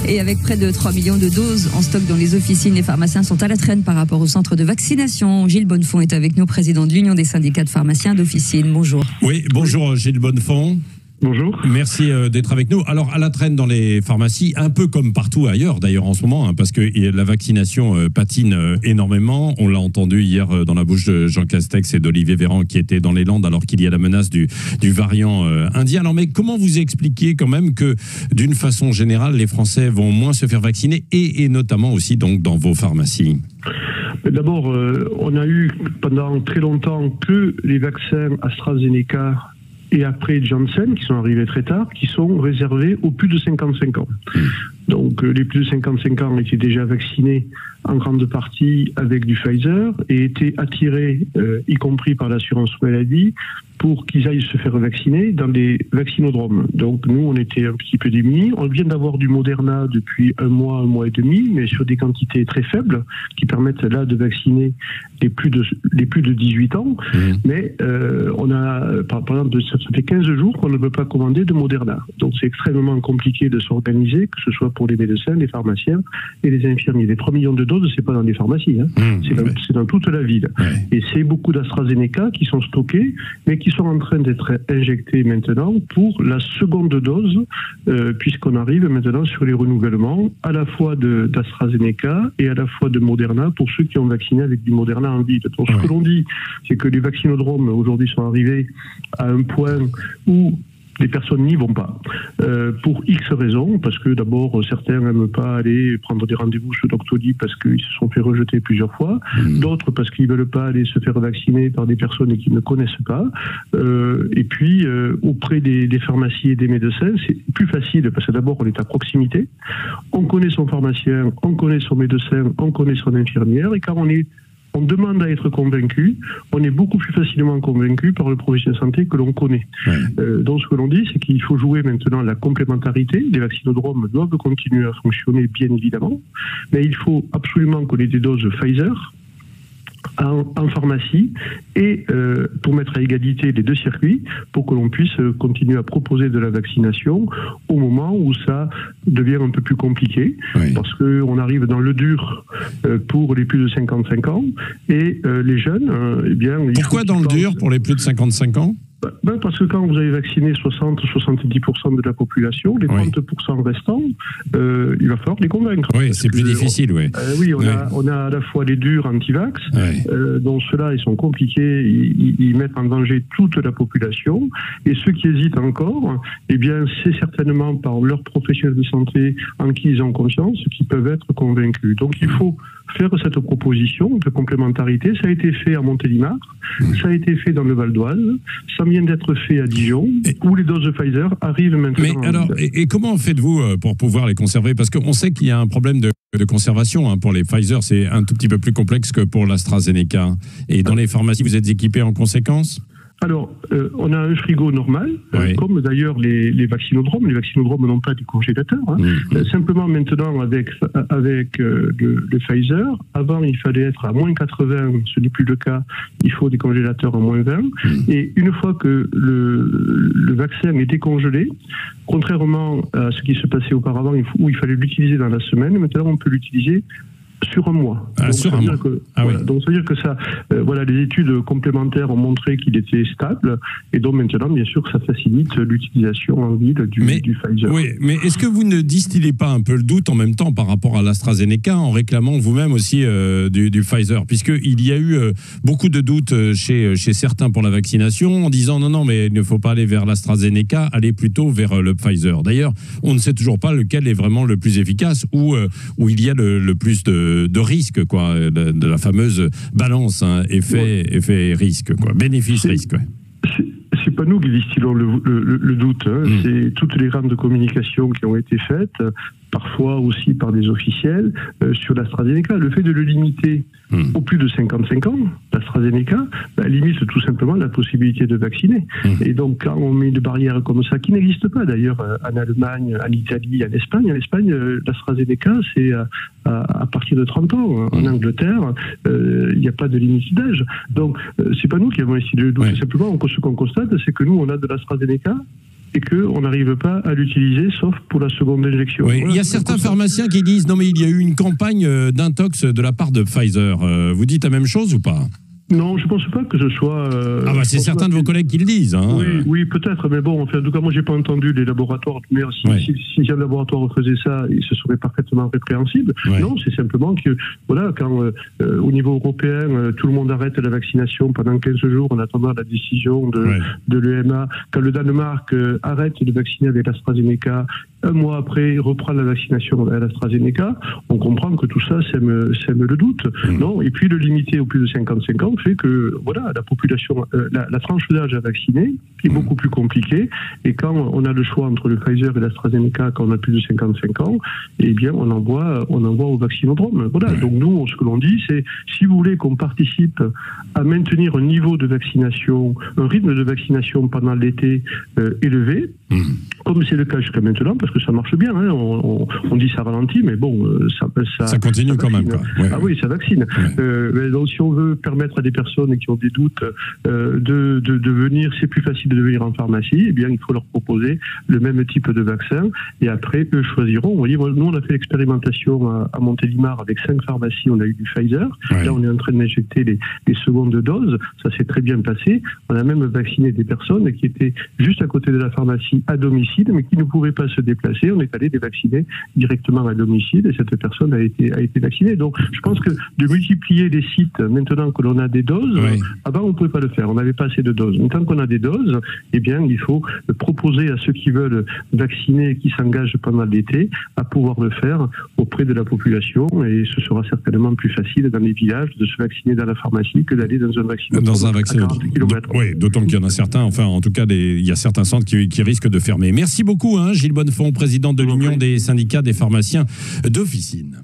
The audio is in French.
Et avec près de 3 millions de doses en stock dans les officines, les pharmaciens sont à la traîne par rapport au centre de vaccination. Gilles Bonnefond est avec nous, président de l'Union des syndicats de pharmaciens d'officine. Bonjour. Oui, bonjour Gilles Bonnefond. Bonjour. Merci d'être avec nous. Alors, à la traîne dans les pharmacies, un peu comme partout ailleurs d'ailleurs en ce moment, parce que la vaccination patine énormément. On l'a entendu hier dans la bouche de Jean Castex et d'Olivier Véran qui étaient dans les Landes alors qu'il y a la menace du variant indien. Alors, mais comment vous expliquez quand même que d'une façon générale, les Français vont moins se faire vacciner et notamment aussi donc dans vos pharmacies? D'abord, on a eu pendant très longtemps que les vaccins AstraZeneca et après Janssen, qui sont arrivés très tard, qui sont réservés aux plus de 55 ans. Donc les plus de 55 ans étaient déjà vaccinés en grande partie avec du Pfizer et étaient attirés, y compris par l'assurance maladie, pour qu'ils aillent se faire vacciner dans des vaccinodromes. Donc nous, on était un petit peu démunis. On vient d'avoir du Moderna depuis un mois et demi, mais sur des quantités très faibles, qui permettent là de vacciner les plus de 18 ans. Mais on a, par exemple, ça fait 15 jours qu'on ne peut pas commander de Moderna. Donc c'est extrêmement compliqué de s'organiser, que ce soit pour les médecins, les pharmaciens et les infirmiers. Les 3 millions de doses, c'est pas dans les pharmacies, c'est dans toute la ville. Et c'est beaucoup d'AstraZeneca qui sont stockés, mais qui sont en train d'être injectés maintenant pour la seconde dose, puisqu'on arrive maintenant sur les renouvellements à la fois d'AstraZeneca et à la fois de Moderna pour ceux qui ont vacciné avec du Moderna en ville. Donc ce que l'on dit, c'est que les vaccinodromes aujourd'hui sont arrivés à un point où les personnes n'y vont pas, pour X raisons, parce que d'abord certains n'aiment pas aller prendre des rendez-vous chez Doctolib parce qu'ils se sont fait rejeter plusieurs fois, d'autres parce qu'ils ne veulent pas aller se faire vacciner par des personnes qu'ils ne connaissent pas, et puis auprès des pharmacies et des médecins, c'est plus facile parce que d'abord on est à proximité, on connaît son pharmacien, on connaît son médecin, on connaît son infirmière, et quand on demande à être convaincu, on est beaucoup plus facilement convaincu par le professionnel de santé que l'on connaît. Donc ce que l'on dit, c'est qu'il faut jouer maintenant la complémentarité. Les vaccinodromes doivent continuer à fonctionner, bien évidemment, mais il faut absolument qu'on ait des doses Pfizer en pharmacie et pour mettre à égalité les deux circuits pour que l'on puisse continuer à proposer de la vaccination au moment où ça devient un peu plus compliqué, parce qu'on arrive dans le dur pour les plus de 55 ans et les jeunes, eh bien... Pourquoi dans le dur pour les plus de 55 ans ? Parce que quand vous avez vacciné 60-70% de la population, les 30% restants, il va falloir les convaincre. Oui, c'est plus difficile, on a à la fois les durs anti-vax, dont ceux-là, ils sont compliqués, ils mettent en danger toute la population, et ceux qui hésitent encore, eh bien, c'est certainement par leurs professionnels de santé en qui ils ont confiance qui peuvent être convaincus. Donc il faut faire cette proposition de complémentarité. Ça a été fait à Montélimar, ça a été fait dans le Val d'Oise, ça vient d'être fait à Dijon, où les doses de Pfizer arrivent maintenant. Mais alors, et comment faites-vous pour pouvoir les conserver? Parce qu'on sait qu'il y a un problème de conservation pour les Pfizer, c'est un tout petit peu plus complexe que pour l'AstraZeneca. Et dans les pharmacies, vous êtes équipés en conséquence? Alors, on a un frigo normal, comme d'ailleurs les vaccinodromes. Les vaccinodromes n'ont pas de congélateur. Simplement maintenant avec le Pfizer, avant il fallait être à moins 80, ce n'est plus le cas, il faut des congélateurs à moins 20. Et une fois que le vaccin est décongelé, contrairement à ce qui se passait auparavant où il fallait l'utiliser dans la semaine, maintenant on peut l'utiliser sur un mois. Donc, ça veut dire que ça, les études complémentaires ont montré qu'il était stable, et donc maintenant, bien sûr, ça facilite l'utilisation en ville du Pfizer. Oui, mais est-ce que vous ne distillez pas un peu le doute en même temps par rapport à l'AstraZeneca en réclamant vous-même aussi du Pfizer, puisqu'il y a eu beaucoup de doutes chez certains pour la vaccination, en disant non, mais il ne faut pas aller vers l'AstraZeneca, aller plutôt vers le Pfizer. D'ailleurs, on ne sait toujours pas lequel est vraiment le plus efficace, où il y a le plus de risque, de la fameuse balance effet-risque, bénéfice-risque. C'est pas nous qui distillons le doute, c'est toutes les rames de communication qui ont été faites, parfois aussi par des officiels, sur l'AstraZeneca. Le fait de le limiter aux plus de 55 ans, l'AstraZeneca, limite tout simplement la possibilité de vacciner. Et donc, quand on met une barrière comme ça, qui n'existe pas d'ailleurs en Allemagne, en Italie, en Espagne, l'AstraZeneca, c'est à partir de 30 ans. En Angleterre, il n'y a pas de limite d'âge. Donc, c'est pas nous qui avons instillé le doute. Simplement, ce qu'on constate, c'est que nous, on a de l'AstraZeneca et qu'on n'arrive pas à l'utiliser, sauf pour la seconde injection. Oui, Voilà, il y a certains pharmaciens qui disent non mais il y a eu une campagne d'intox de la part de Pfizer. Vous dites la même chose ou pas ? Non, je ne pense pas que ce soit... c'est certains de vos collègues qui le disent. Hein. Oui, peut-être, mais bon, enfin, en tout cas, moi, j'ai pas entendu les laboratoires. Mais si un laboratoire faisait ça, ce serait parfaitement répréhensible. Ouais. Non, c'est simplement que, voilà, quand au niveau européen, tout le monde arrête la vaccination pendant 15 jours en attendant la décision de l'EMA, quand le Danemark arrête de vacciner avec l'AstraZeneca, un mois après, reprend la vaccination à l'AstraZeneca, on comprend que tout ça sème le doute. Non, et puis le limiter au plus de 55 ans fait que voilà, la population, la tranche d'âge à vacciner est beaucoup plus compliquée. Et quand on a le choix entre le Pfizer et l'AstraZeneca, quand on a plus de 55 ans, eh bien on envoie au vaccinodrome. Voilà. Donc nous, ce que l'on dit, c'est si vous voulez qu'on participe à maintenir un niveau de vaccination, un rythme de vaccination pendant l'été élevé, comme c'est le cas jusqu'à maintenant, parce que ça marche bien. Hein, on dit ça ralentit, mais bon, ça continue quand même. Quoi. Ouais. Ah oui, ça vaccine. Mais donc si on veut permettre à des personnes qui ont des doutes de venir, c'est plus facile de venir en pharmacie, eh bien il faut leur proposer le même type de vaccin, et après eux choisiront. Vous voyez, nous on a fait l'expérimentation à Montélimar avec 5 pharmacies, on a eu du Pfizer. Ouais. Là on est en train d'injecter les secondes doses, ça s'est très bien passé. On a même vacciné des personnes qui étaient juste à côté de la pharmacie à domicile, mais qui ne pouvaient pas se déplacer. On est allé les vacciner directement à domicile, et cette personne a été vaccinée. Donc je pense que de multiplier les sites maintenant que l'on a des doses, avant on ne pouvait pas le faire, on n'avait pas assez de doses. Donc, tant qu'on a des doses, eh bien il faut proposer à ceux qui veulent vacciner, qui s'engagent pendant l'été, à pouvoir le faire auprès de la population, et ce sera certainement plus facile dans les villages de se vacciner dans la pharmacie que d'aller dans un vaccinodrome. Dans un vaccinodrome. Oui, d'autant qu'il y en a certains, enfin en tout cas il y a certains centres qui risquent de fermer. Merci beaucoup Gilles Bonnefond, président de l'Union des syndicats des pharmaciens d'officine.